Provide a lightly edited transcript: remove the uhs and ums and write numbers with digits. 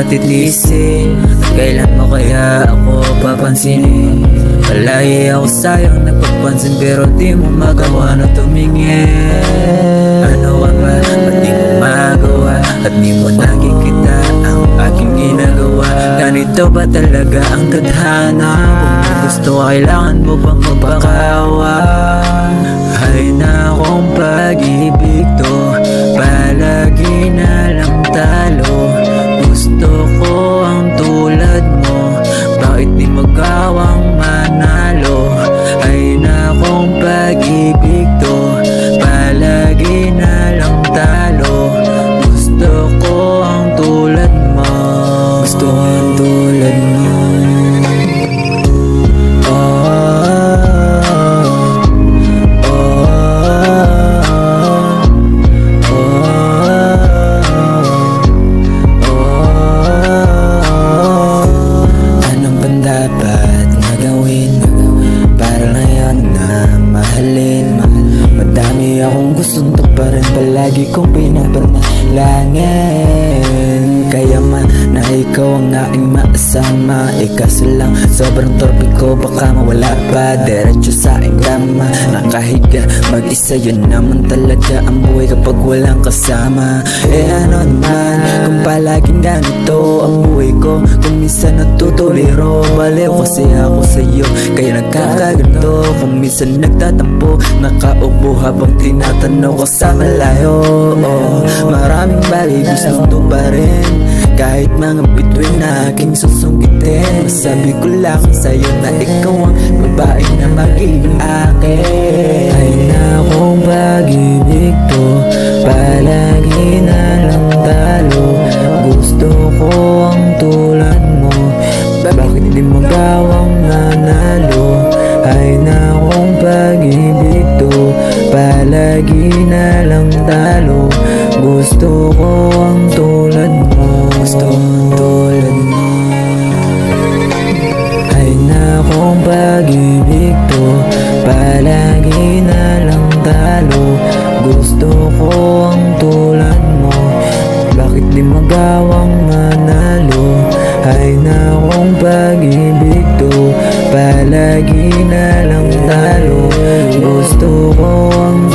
matitisin? Kailan mo kaya ako papansinin? Palagi ako sayang nagpapansin pero di mo magawa na tumingin. Ano ka ba? Ba't di mo magawa? At di mo nakikita ang aking ginagawa? Ganito ba talaga ang tadhana? Kung gusto kailangan mo bang mapakawa? Hay na akong pag-ibig to, palagi na lang talo. Gusto ko ang tulad mo, bakit di magawang manalo? Hay na akong pag-ibig to, palagi na lang talo. Gusto ko ang tulad mo, gusto ko ang tulad mo. Dapat na gawin para ngayon na mahalin? Madami akong gustong tuparin, palagi kong pinapanalangin. Kaya man na ikaw ang aking maasama, kaso lang sobrang torpe ko, baka mawala pa diretso sa aking kama. Nakahiga mag-isa, yun naman talaga ang buhay kapag walang kasama. Ano naman kung palaging ganito ang buhay ko? Kung minsan natutuliro, baliw kasi ako sa'yo, kaya nagkakaganto. Kung minsan nagtatampo, nakaupo habang tinatanong ko sa malayo. Maraming bagay gustong tuparin, kahit mga bituin na aking susungkitin. Masabi ko lang sa'yo na ikaw ang babae na magiging akin. Ay na akong pag-ibig to, palagi na lang talo. Gusto ko ang tulad mo, bakit di magawang nanalo? Ay na akong pag-ibig to, palagi na lang talo. Gusto ko ang tulad mo, gusto ko ang tulad mo. Ay na akong pag-ibig to, palagi na lang talo. Gusto ko ang tulad mo, bakit di magawang manalo? Ay na akong pag-ibig to, palagi na lang talo. Gusto ko ang